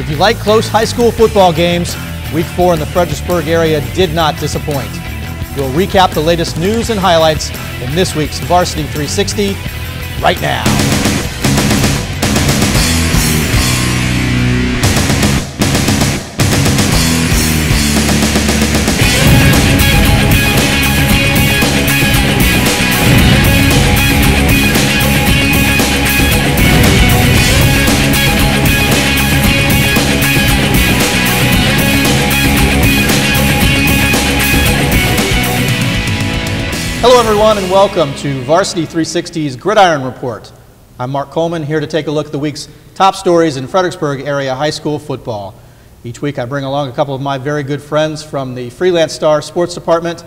If you like close high school football games, Week 4 in the Fredericksburg area did not disappoint. We'll recap the latest news and highlights in this week's Varsity 360 right now. Hello everyone and welcome to Varsity 360's Gridiron Report. I'm Mark Coleman, here to take a look at the week's top stories in Fredericksburg area high school football. Each week I bring along a couple of my very good friends from the Freelance Star Sports Department,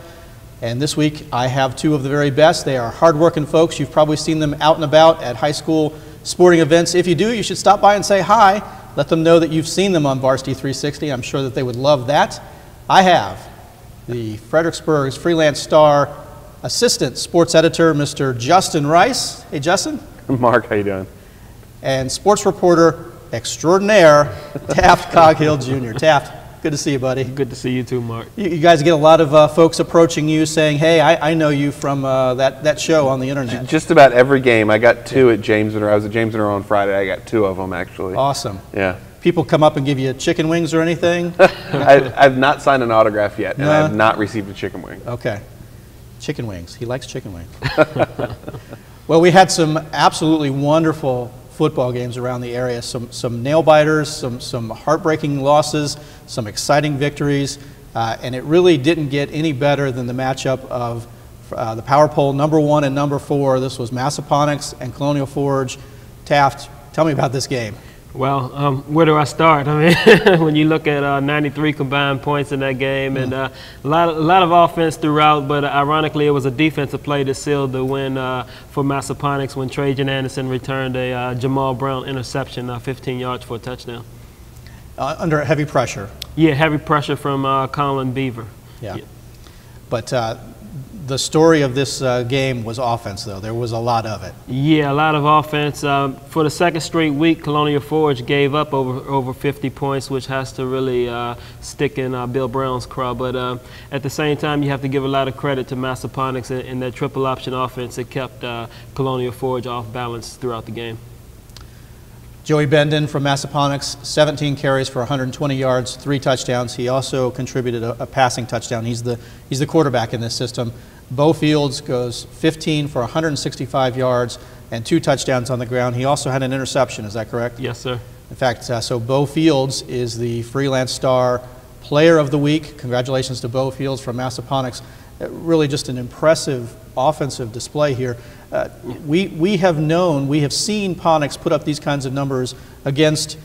and this week I have two of the very best. They are hard-working folks. You've probably seen them out and about at high school sporting events. If you do, you should stop by and say hi. Let them know that you've seen them on Varsity 360. I'm sure that they would love that. I have the Fredericksburg's Freelance Star Assistant Sports Editor, Mr. Justin Rice. Hey, Justin. Mark, how you doing? And Sports Reporter Extraordinaire, Taft Coghill Jr. Taft, good to see you, buddy. Good to see you too, Mark. You guys get a lot of folks approaching you saying, hey, I know you from that show on the internet. Just about every game. I got two at James Monroe. I was at James Monroe on Friday. I got two of them, actually. Awesome. Yeah. People come up and give you chicken wings or anything? I've not signed an autograph yet, and No? I have not received a chicken wing. Okay. Chicken wings. He likes chicken wings. Well, we had some absolutely wonderful football games around the area. Some nail biters, some heartbreaking losses, some exciting victories, and it really didn't get any better than the matchup of the power poll number 1 and number 4. This was Massaponax and Colonial Forge. Taft, tell me about this game. Well, where do I start? I mean, when you look at 93 combined points in that game, and a lot of offense throughout, but ironically, it was a defensive play that sealed the win for Massaponax when Trajan Anderson returned a Jamal Brown interception, 15 yards for a touchdown. Under heavy pressure. Yeah, heavy pressure from Colin Beaver. Yeah. But the story of this game was offense, though. There was a lot of it. Yeah, a lot of offense. For the second straight week, Colonial Forge gave up over 50 points, which has to really stick in Bill Brown's craw. But at the same time, you have to give a lot of credit to Massaponax in their triple option offense. It kept Colonial Forge off balance throughout the game. Joey Bendon from Massaponax, 17 carries for 120 yards, 3 touchdowns. He also contributed a passing touchdown. He's the quarterback in this system. Bo Fields goes 15 for 165 yards and 2 touchdowns on the ground. He also had an interception, is that correct? Yes, sir. In fact, so Bo Fields is the Freelance Star Player of the Week. Congratulations to Bo Fields from Massaponax. Really just an impressive offensive display here. We have seen Ponax put up these kinds of numbers against,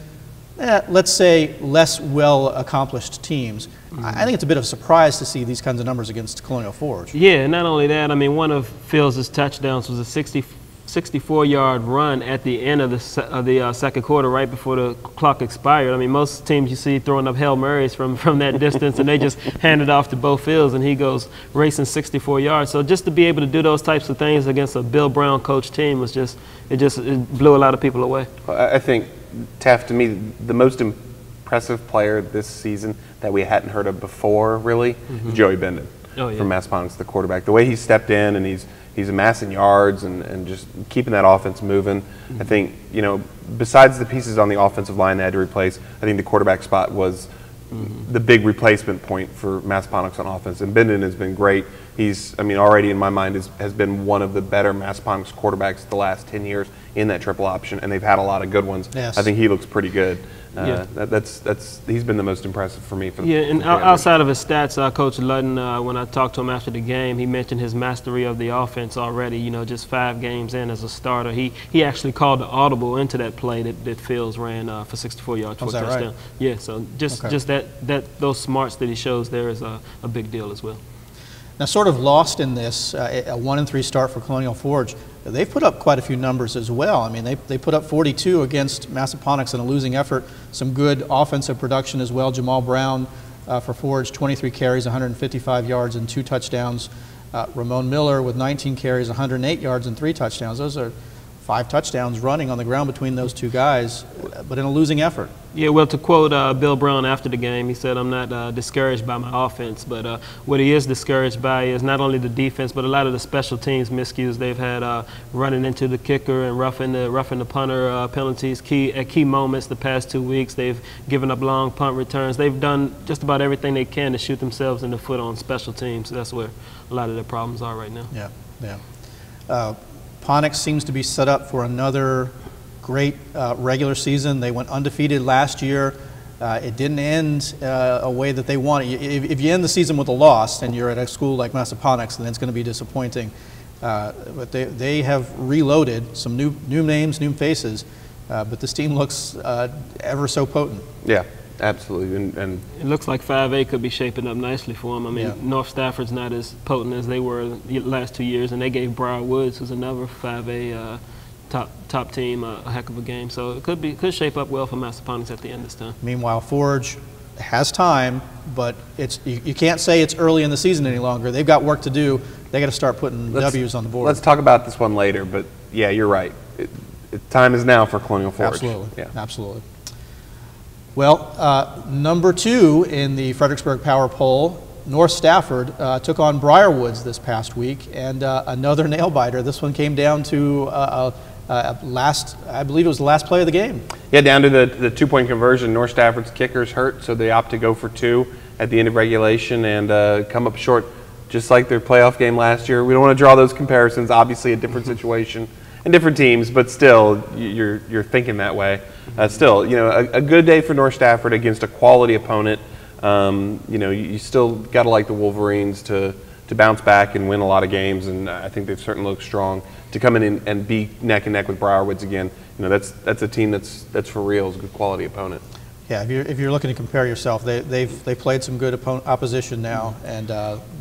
let's say, less well-accomplished teams. I think it's a bit of a surprise to see these kinds of numbers against Colonial Forge. Yeah, not only that, I mean, one of Fields' touchdowns was a 64-yard run at the end of the second quarter, right before the clock expired. I mean, most teams you see throwing up Hail Marys from that distance, and they just hand it off to Bo Fields, and he goes racing 64 yards. So just to be able to do those types of things against a Bill Brown coach team was it blew a lot of people away. I think, Taft, to me, the most impressive player this season that we hadn't heard of before, really, is Joey Bendon from Massaponax, the quarterback. The way he stepped in and he's amassing yards and just keeping that offense moving. I think, besides the pieces on the offensive line they had to replace, I think the quarterback spot was the big replacement point for Massaponax on offense. And Bendon has been great. Already in my mind has been one of the better Massaponax quarterbacks the last 10 years in that triple option, and they've had a lot of good ones. Yes. I think he looks pretty good. He's been the most impressive for me. And outside of his stats, Coach Ludden, when I talked to him after the game, he mentioned his mastery of the offense already. Just 5 games in as a starter, he actually called the audible into that play that Fields ran for 64 yards for a touchdown. Right? Yeah, so just those smarts that he shows there is a big deal as well. Now, sort of lost in this, a 1-3 start for Colonial Forge, they've put up quite a few numbers as well. I mean, they put up 42 against Massaponax in a losing effort. Some good offensive production as well. Jamal Brown for Forge, 23 carries, 155 yards and 2 touchdowns. Ramon Miller with 19 carries, 108 yards and 3 touchdowns. Those are 5 touchdowns running on the ground between those two guys, but in a losing effort. Yeah, well, to quote Bill Brown after the game, he said, "I'm not discouraged by my offense, but what he is discouraged by is not only the defense, but a lot of the special teams miscues they've had, running into the kicker and roughing the punter penalties. At key moments the past 2 weeks, they've given up long punt returns. They've done just about everything they can to shoot themselves in the foot on special teams. That's where a lot of their problems are right now." Yeah. Ponix seems to be set up for another great regular season. They went undefeated last year. It didn't end a way that they wanted. If you end the season with a loss and you're at a school like Massaponax, then it's going to be disappointing. But they have reloaded some new names, new faces. But this team looks ever so potent. Yeah, absolutely. And it looks like 5A could be shaping up nicely for them. I mean, North Stafford's not as potent as they were the last 2 years, and they gave Briar Woods, who's another 5A top team, a heck of a game. So it could shape up well for Massaponax at the end this time. Meanwhile, Forge has time, but you can't say it's early in the season any longer. They've got work to do. They got to start putting W's on the board. Let's talk about this one later, but yeah, you're right. Time is now for Colonial Forge. Absolutely. Yeah. Absolutely. Well, number 2 in the Fredericksburg Power Poll, North Stafford took on Briar Woods this past week, and another nail biter. This one came down to I believe it was the last play of the game. Yeah, down to the 2-point conversion. North Stafford's kicker's hurt, so they opt to go for 2 at the end of regulation and come up short, just like their playoff game last year. We don't want to draw those comparisons. Obviously, a different situation and different teams, but still, you're thinking that way. Still, a good day for North Stafford against a quality opponent. You still got to like the Wolverines to bounce back and win a lot of games, and I think they've certainly looked strong to come in and be neck and neck with Briar Woods again. That's a team that's for real. It's a good quality opponent. Yeah, if you're looking to compare yourself, they played some good opposition now, and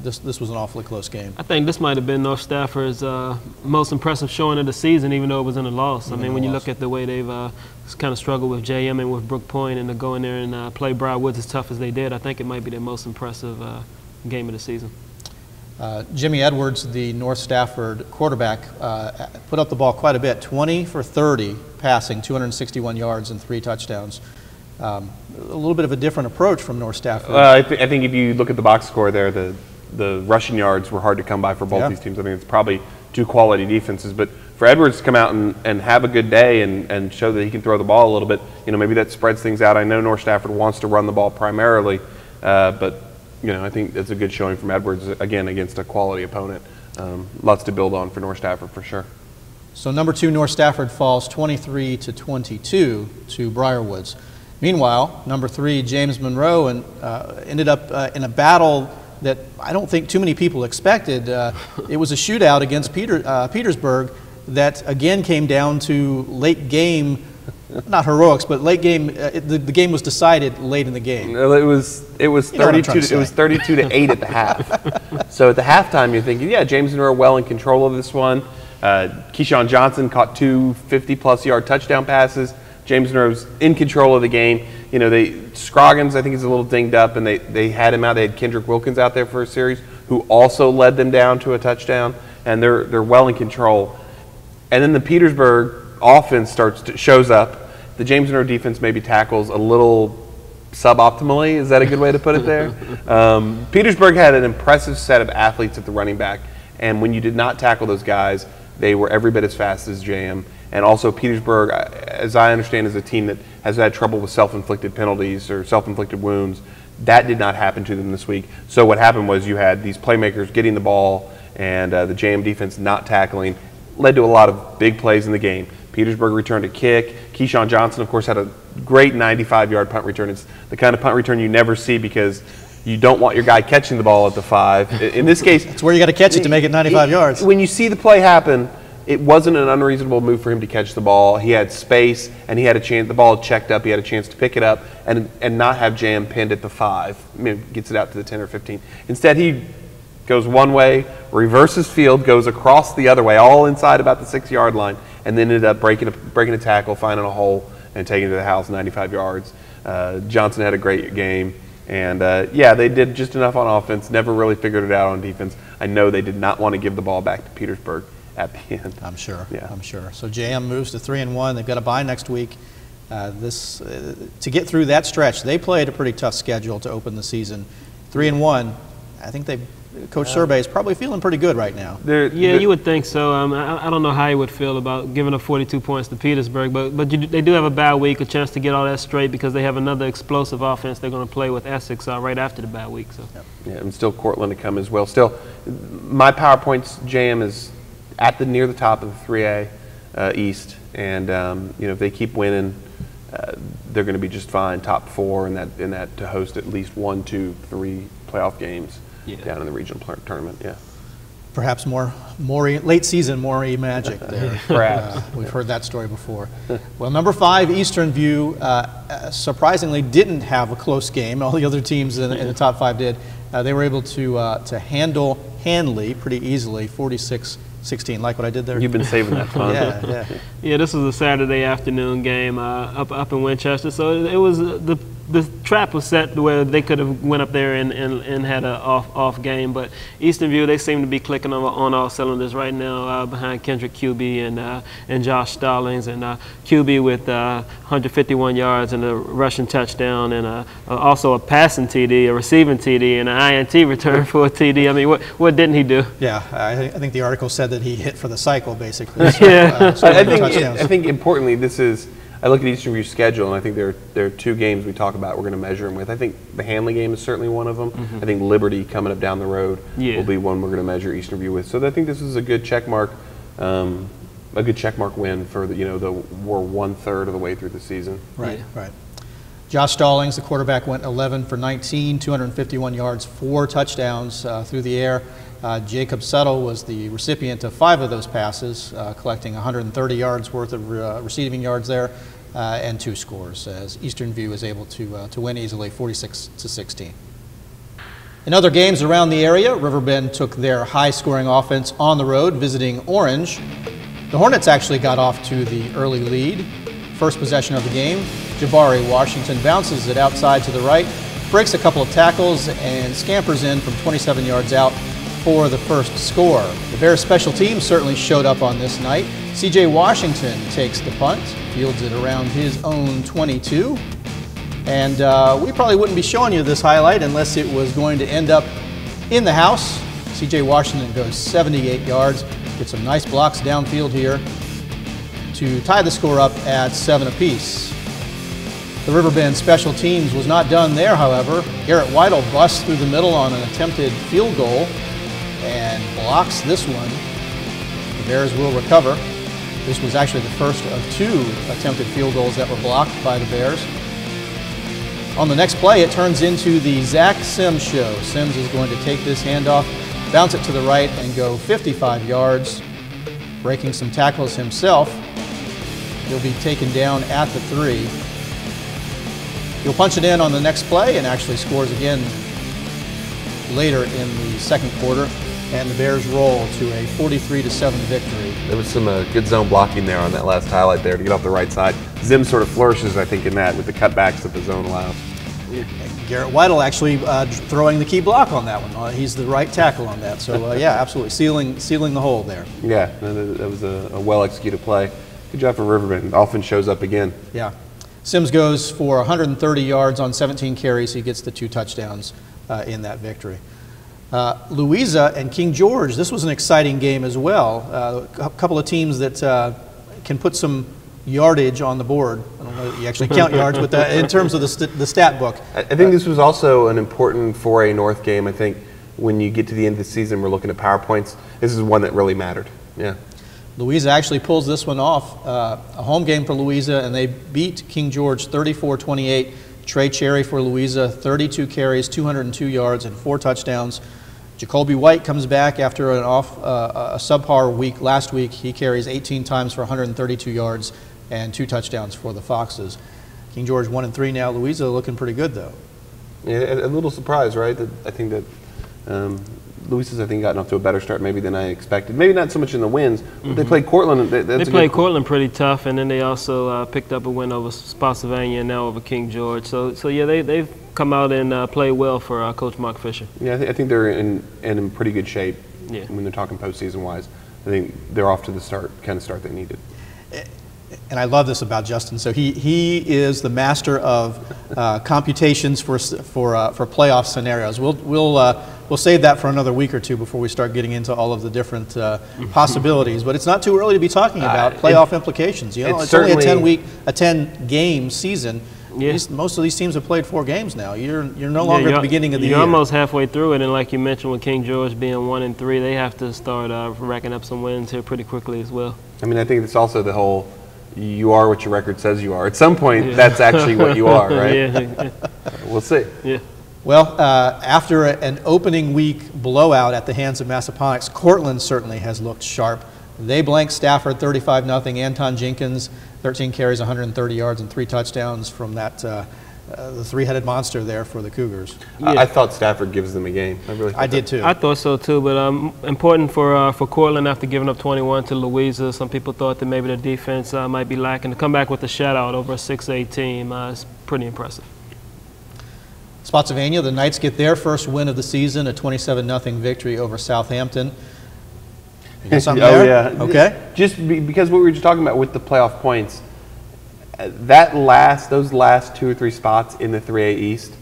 this was an awfully close game. I think this might have been North Stafford's most impressive showing of the season, even though it was in a loss. I mean, when you look at the way they've kind of struggled with JM and with Brook Point, and to go in there and play Briar Woods as tough as they did, I think it might be their most impressive game of the season. Jimmy Edwards, the North Stafford quarterback, put up the ball quite a bit, 20 for 30 passing, 261 yards and 3 touchdowns. A little bit of a different approach from North Stafford. I think if you look at the box score there, the rushing yards were hard to come by for both these teams. I think it's probably 2 quality defenses. But for Edwards to come out and have a good day and show that he can throw the ball a little bit, maybe that spreads things out. I know North Stafford wants to run the ball primarily, but I think it's a good showing from Edwards, again, against a quality opponent. Lots to build on for North Stafford for sure. So number 2, North Stafford falls 23-22 to Briar Woods. Meanwhile, number 3, James Monroe, ended up in a battle that I don't think too many people expected. It was a shootout against Petersburg that again came down to late game, not heroics, but late game. The game was decided late in the game. It was 32. It was 32-8 at the half. So at the halftime, you're thinking, yeah, James Monroe well in control of this one. Keyshawn Johnson caught 2 50-plus yard touchdown passes. James Monroe's in control of the game. Scroggins, I think, is a little dinged up, and they had him out. They had Kendrick Wilkins out there for a series, who also led them down to a touchdown, and they're well in control. And then the Petersburg offense shows up. The James Monroe defense maybe tackles a little suboptimally. Is that a good way to put it there? Petersburg had an impressive set of athletes at the running back, and when you did not tackle those guys, they were every bit as fast as JM. And also Petersburg, as I understand, is a team that has had trouble with self-inflicted penalties or self-inflicted wounds. That did not happen to them this week. So what happened was you had these playmakers getting the ball, and the JM defense not tackling, led to a lot of big plays in the game. Petersburg returned a kick. Keyshawn Johnson, of course, had a great 95-yard punt return. It's the kind of punt return you never see because you don't want your guy catching the ball at the 5. In this case, it's where you got to catch it to make it 95 yards. When you see the play happen, it wasn't an unreasonable move for him to catch the ball. He had space, and he had a chance. The ball checked up. He had a chance to pick it up and not have JM pinned at the 5. Gets it out to the 10 or 15. Instead, he goes one way, reverses field, goes across the other way, all inside about the 6-yard line, and then ended up breaking a tackle, finding a hole, and taking it to the house 95 yards. Johnson had a great game. And, they did just enough on offense, never really figured it out on defense. I know they did not want to give the ball back to Petersburg. at the end. I'm sure. Yeah. I'm sure. So JM moves to 3-1. They've got a bye next week. To get through that stretch, they played a pretty tough schedule to open the season. 3-1. I think Coach Survey is probably feeling pretty good right now. You would think so. I don't know how he would feel about giving up 42 points to Petersburg, but they do have a bye week, a chance to get all that straight because they have another explosive offense they're going to play with Essex right after the bye week. So. Yeah, and still Cortland to come as well. Still, my PowerPoints JM is near the top of the 3A East, and if they keep winning, they're going to be just fine, top 4 in that to host at least 1, 2, 3 playoff games down in the regional tournament. Yeah, perhaps more late season Maury magic there. Perhaps we've heard that story before. Well, number 5 Eastern View surprisingly didn't have a close game. All the other teams in the top 5 did. They were able to handle Hanley pretty easily, 46-16. Like what I did there? You've been saving that fun. Yeah, this was a Saturday afternoon game up in Winchester, so it was the trap was set where they could have went up there and had an off game, but Eastern View, they seem to be clicking on all cylinders right now behind Kendrick QB and Josh Stallings, and QB with 151 yards and a rushing touchdown, and also a passing TD, a receiving TD, and an INT return for a TD. I mean, what didn't he do? Yeah, I think the article said that he hit for the cycle basically. So, yeah, I think importantly, this is. I look at Eastern View's schedule, and I think there are 2 games we talk about we're going to measure them with. I think the Hanley game is certainly one of them. I think Liberty coming up down the road will be one we're going to measure Eastern View with. So I think this is a good checkmark, win for we're 1/3 of the way through the season. Right. Josh Stallings, the quarterback, went 11 for 19, 251 yards, 4 touchdowns through the air. Jacob Settle was the recipient of 5 of those passes, collecting 130 yards worth of receiving yards there, and 2 scores, as Eastern View was able to win easily, 46-16. In other games around the area, Riverbend took their high-scoring offense on the road, visiting Orange. The Hornets actually got off to the early lead. First possession of the game, Jabari Washington bounces it outside to the right, breaks a couple of tackles, and scampers in from 27 yards out for the first score. The Bears special teams certainly showed up on this night. CJ Washington takes the punt, fields it around his own 22. And we probably wouldn't be showing you this highlight unless it was going to end up in the house. CJ Washington goes 78 yards, gets some nice blocks downfield here to tie the score up at 7 apiece. The Riverbend special teams was not done there, however. Garrett Weidel busts through the middle on an attempted field goal and blocks this one. The Bears will recover. This was actually the first of 2 attempted field goals that were blocked by the Bears. On the next play, it turns into the Zach Sims show. Sims is going to take this handoff, bounce it to the right, and go 55 yards, breaking some tackles himself. He'll be taken down at the 3. He'll punch it in on the next play and actually scores again later in the second quarter, and the Bears roll to a 43-7 victory. There was some good zone blocking there on that last highlight there to get off the right side. Zim sort of flourishes, I think, in that with the cutbacks that the zone allows. Garrett Weidel actually throwing the key block on that one. He's the right tackle on that. So, yeah, absolutely sealing the hole there. Yeah, that was a well-executed play. Good job for Riverbend. Offense shows up again. Yeah. Sims goes for 130 yards on 17 carries. He gets the 2 touchdowns in that victory. Louisa and King George, this was an exciting game as well. A couple of teams that can put some yardage on the board. I don't know that you actually count yards, but in terms of the stat book. I think this was also an important 4A North game. I think when you get to the end of the season, we're looking at PowerPoints. This is one that really mattered. Yeah. Louisa actually pulls this one off. A home game for Louisa, and they beat King George 34-28. Trey Cherry for Louisa, 32 carries, 202 yards, and 4 touchdowns. Jacoby White comes back after a subpar week last week. He carries 18 times for 132 yards and 2 touchdowns for the Foxes. King George 1-3 now. Louisa looking pretty good though. Yeah, a little surprised, right? I think that Louisa's gotten off to a better start maybe than I expected. Maybe not so much in the wins. But they played Cortland. They played Cortland pretty tough, and then they also picked up a win over Spotsylvania and now over King George. So yeah, they've come out and played well for Coach Mark Fisher. Yeah, I think they're in pretty good shape when they're talking postseason wise. I think they're off to the kind of start they needed. And I love this about Justin. So he is the master of computations for playoff scenarios. We'll save that for another week or two before we start getting into all of the different possibilities. But it's not too early to be talking about playoff implications. You know, it's only a 10-game season. Yeah. Most of these teams have played 4 games now. You're no longer at the beginning of the year. You're almost halfway through it, and like you mentioned, with King George being 1-3, they have to start racking up some wins here pretty quickly as well. I mean, I think it's also the whole you are what your record says you are. At some point, that's actually what you are, right? Yeah. We'll see. Yeah. Well, after an opening week blowout at the hands of Massaponax, Cortland certainly has looked sharp. They blanked Stafford 35-0. Anton Jenkins, 13 carries, 130 yards, and 3 touchdowns from that the 3-headed monster there for the Cougars. Yeah. I thought Stafford gives them a game. I did too. I thought so too, but important for Cortland after giving up 21 to Louisa. Some people thought that maybe the defense might be lacking. To come back with a shutout over a 6A team is pretty impressive. Spotsylvania, the Knights get their first win of the season, a 27-0 victory over Southampton. You got something there? Yeah. Okay. Just because what we were just talking about with the playoff points, those last 2 or 3 spots in the 3A East,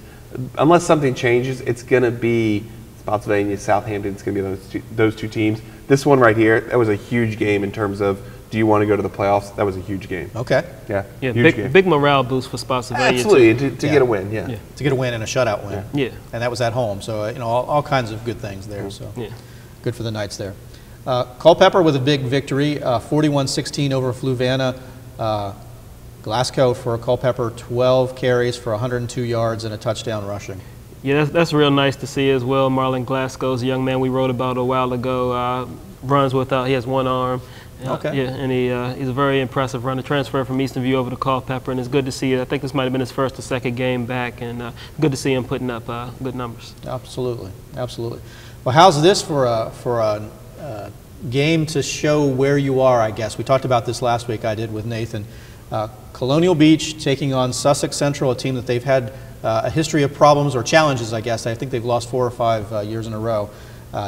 unless something changes, it's going to be Spotsylvania, Southampton. It's going to be those two teams. This one right here, that was a huge game in terms of, do you want to go to the playoffs? That was a huge game. Okay. Yeah. Big morale boost for Spotsylvania. Absolutely, to get a win. Yeah. To get a win and a shutout win. Yeah. And that was at home, so all kinds of good things there. So good for the Knights there. Culpeper with a big victory, 41-16 over Fluvanna. Glasgow for Culpeper, 12 carries for 102 yards and a touchdown rushing. Yeah, that's real nice to see as well. Marlon Glasgow's a young man we wrote about a while ago. Runs he has one arm. Okay. Yeah, and he's a very impressive runner. Transferred from Easton View over to Culpeper, and it's good to see. I think this might have been his first or second game back, and good to see him putting up good numbers. Absolutely. Well, how's this for a game to show where you are, I guess? We talked about this last week, I did with Nathan. Colonial Beach taking on Sussex Central, a team that they've had a history of problems or challenges, I guess. I think they've lost 4 or 5 years in a row.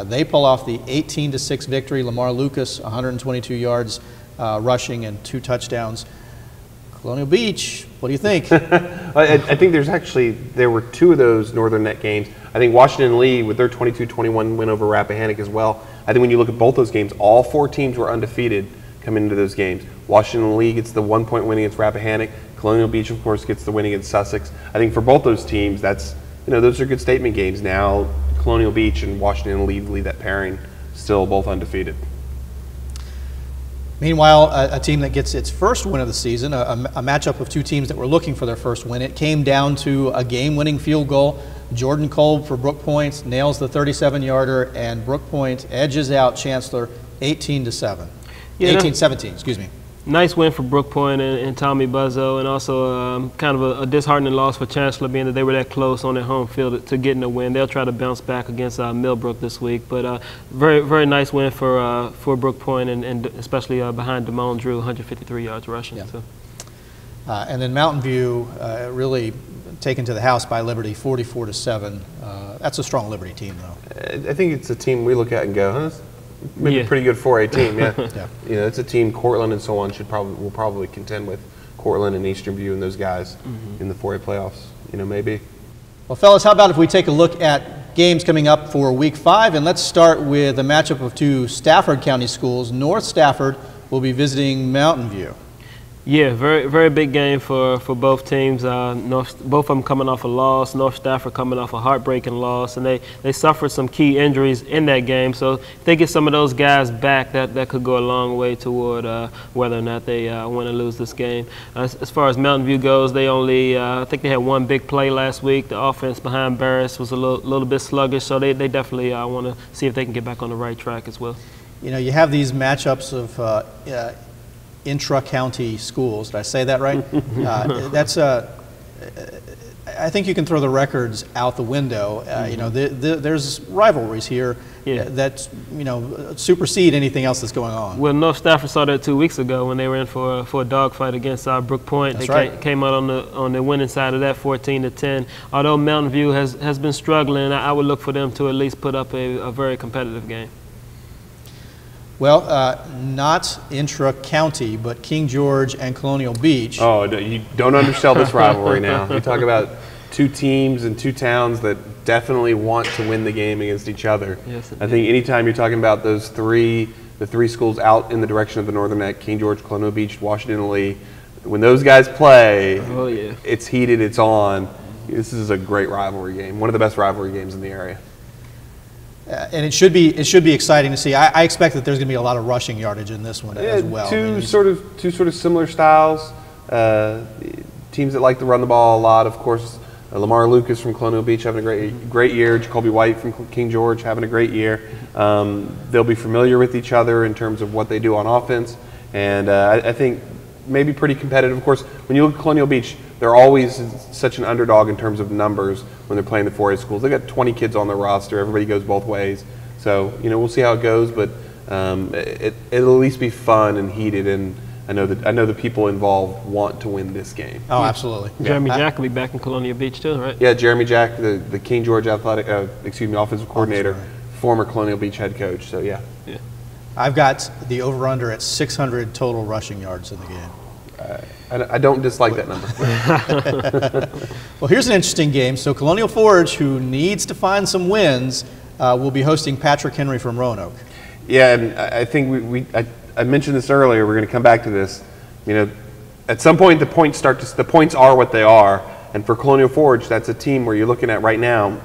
They pull off the 18-6 victory. Lamar Lucas, 122 yards rushing and 2 touchdowns. Colonial Beach, what do you think? I think there were 2 of those Northern Net games. I think Washington Lee with their 22-21 win over Rappahannock as well. I think when you look at both those games, all 4 teams were undefeated coming into those games. Washington Lee gets the 1-point win against Rappahannock. Colonial Beach, of course, gets the win against Sussex. I think for both those teams, those are good statement games. Now, Colonial Beach and Washington Lee lead that pairing, still both undefeated. Meanwhile, a team that gets its first win of the season, a matchup of 2 teams that were looking for their first win. It came down to a game-winning field goal. Jordan Kolb for Brook Point nails the 37-yarder, and Brook Point edges out Chancellor 18-7. 18-17, excuse me. Nice win for Brook Point and Tommy Buzzo, and also kind of a disheartening loss for Chancellor, being that they were that close on their home field to getting a win. They'll try to bounce back against Millbrook this week, but very, very nice win for Brook Point, and especially behind Damone Drew, 153 yards rushing. Yeah. So. And then Mountain View really taken to the house by Liberty, 44-7. That's a strong Liberty team, though. I think it's a team we look at and go, huh? Maybe a pretty good 4A team, yeah. It's a team Cortland and so on will probably contend with. Cortland and Eastern View and those guys in the 4A playoffs, maybe. Well, fellas, how about if we take a look at games coming up for Week 5, and let's start with a matchup of 2 Stafford County schools. North Stafford will be visiting Mountain View. Yeah, very, very big game for both teams. Both of them coming off a loss. North Stafford coming off a heartbreaking loss, and they suffered some key injuries in that game. So if they get some of those guys back, that could go a long way toward whether or not they win or lose this game. As far as Mountain View goes, they only I think they had 1 big play last week. The offense behind Barris was a little bit sluggish, so they definitely want to see if they can get back on the right track as well. You have these matchups of intra-county schools. Did I say that right? I think you can throw the records out the window. There's rivalries here that supersede anything else that's going on. Well, North Stafford saw that 2 weeks ago when they were in for a dogfight against Brook Point. They came out on the winning side of that, 14-10. Although Mountain View has been struggling, I would look for them to at least put up a very competitive game. Well, not intra-county, but King George and Colonial Beach. Oh, you don't undersell this rivalry now. You talk about two teams and two towns that definitely want to win the game against each other. Yes, I think anytime you're talking about the three schools out in the direction of the Northern Neck, King George, Colonial Beach, Washington Lee, when those guys play, it's heated, it's on. This is a great rivalry game, one of the best rivalry games in the area. And it should be exciting to see. I expect that there's going to be a lot of rushing yardage in this one as well. Two sort of similar styles. Teams that like to run the ball a lot, of course. Lamar Lucas from Colonial Beach having a great year. Jacoby White from King George having a great year. They'll be familiar with each other in terms of what they do on offense, and I think maybe pretty competitive. Of course, when you look at Colonial Beach, they're always such an underdog in terms of numbers when they're playing the 4A schools. They got 20 kids on their roster. Everybody goes both ways. So, we'll see how it goes, but it'll at least be fun and heated, and I know the people involved want to win this game. Oh, absolutely. Jeremy Jack will be back in Colonial Beach too, right? Yeah, Jeremy Jack, the King George offensive coordinator, former Colonial Beach head coach. So yeah. I've got the over/under at 600 total rushing yards in the game. I don't dislike that number. Well, here's an interesting game. So Colonial Forge, who needs to find some wins, will be hosting Patrick Henry from Roanoke. Yeah, and I think I mentioned this earlier. We're going to come back to this. At some point the points are what they are, and for Colonial Forge, that's a team where you're looking at right now.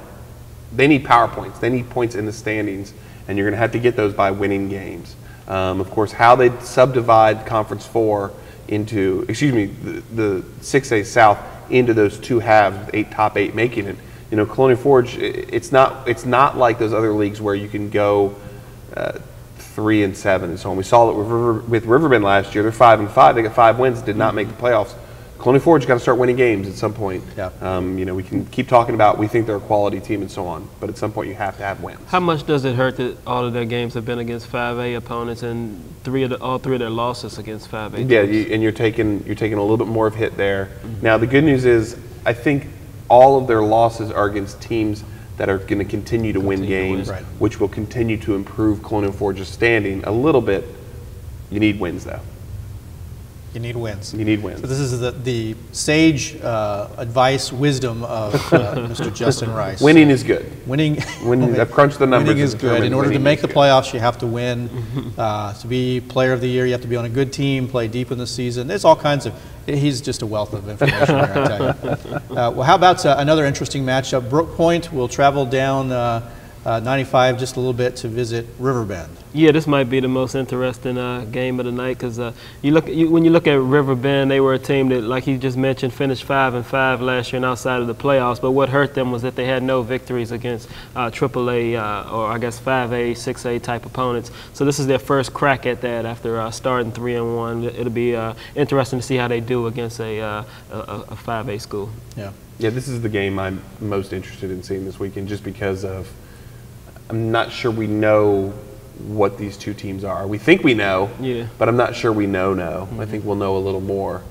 They need power points. They need points in the standings, and you're going to have to get those by winning games. Of course, how they subdivide Conference 4 into, the 6A South into those two halves, top eight making it. Colonial Forge, it's not like those other leagues where you can go 3-7 and so on. We saw it with Riverbend last year. They're 5-5. They got 5 wins, did not make the playoffs. Colonial Forge got to start winning games at some point. Yeah. We can keep talking about we think they're a quality team and so on, but at some point you have to have wins. How much does it hurt that all of their games have been against 5A opponents and all three of their losses against 5A? Yeah, and you're taking a little bit more of a hit there. Mm-hmm. Now the good news is I think all of their losses are against teams that are going to continue to win games, right, which will continue to improve Colonial Forge's standing a little bit. You need wins though. You need wins. You need wins. So this is the sage advice, wisdom of Mr. Justin Rice. Winning is good. Winning. I've crunched the numbers. Winning is good. In order to make the playoffs, you have to win. To be player of the year, you have to be on a good team, play deep in the season. There's all kinds of. He's just a wealth of information there, I tell you. Well, how about another interesting matchup? Brook Point will travel down 95 just a little bit to visit Riverbend. Yeah, this might be the most interesting game of the night because when you look at Riverbend, they were a team that, like you just mentioned, finished 5-5 last year and outside of the playoffs. But what hurt them was that they had no victories against AAA or I guess 5A, 6A type opponents. So this is their first crack at that after starting 3-1. It'll be interesting to see how they do against a 5A school. Yeah. Yeah, this is the game I'm most interested in seeing this weekend, just because of. I'm not sure we know what these two teams are. We think we know, but I'm not sure we know. Mm-hmm. I think we'll know a little more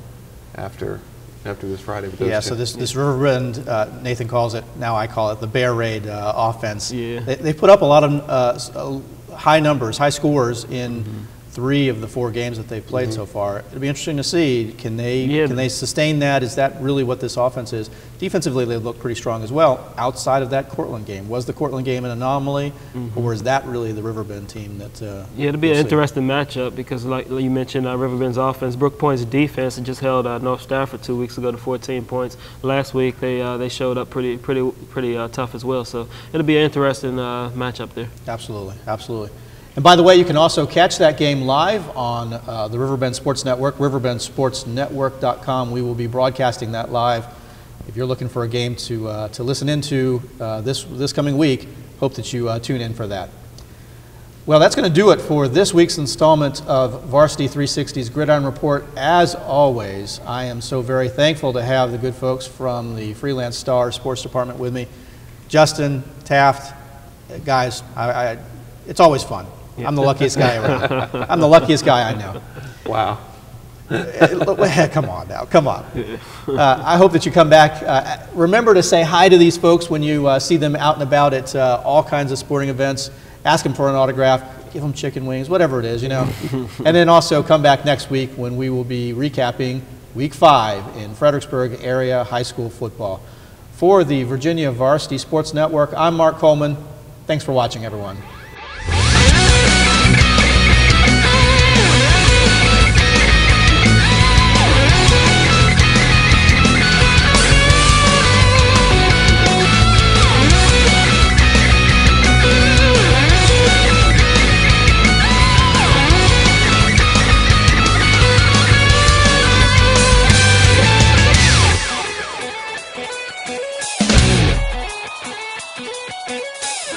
after this Friday. With those two. So this Riverbend, Nathan calls it, now I call it the Bear Raid offense. Yeah. They put up a lot of high numbers, high scores in 3 of the 4 games that they've played so far. It'll be interesting to see, can they sustain that? Is that really what this offense is? Defensively, they look pretty strong as well outside of that Cortland game. Was the Cortland game an anomaly, or is that really the Riverbend team that it'll be an interesting matchup because, like you mentioned, Riverbend's offense, Brook Point's defense just held North Stafford 2 weeks ago to 14 points. Last week, they showed up pretty tough as well. So it'll be an interesting matchup there. Absolutely, absolutely. And by the way, you can also catch that game live on the Riverbend Sports Network, riverbendsportsnetwork.com. We will be broadcasting that live. If you're looking for a game to listen into this coming week, hope that you tune in for that. Well, that's going to do it for this week's installment of Varsity 360's Gridiron Report. As always, I am so very thankful to have the good folks from the Freelance Star Sports Department with me. Justin, Taft, guys, it's always fun. Yeah. I'm the luckiest guy around. I'm the luckiest guy I know. Wow. Come on now, come on. I hope that you come back. Remember to say hi to these folks when you see them out and about at all kinds of sporting events. Ask them for an autograph. give them chicken wings, whatever it is, you know. And then also come back next week when we will be recapping Week 5 in Fredericksburg area high school football. For the Virginia Varsity Sports Network, I'm Mark Coleman. Thanks for watching, everyone.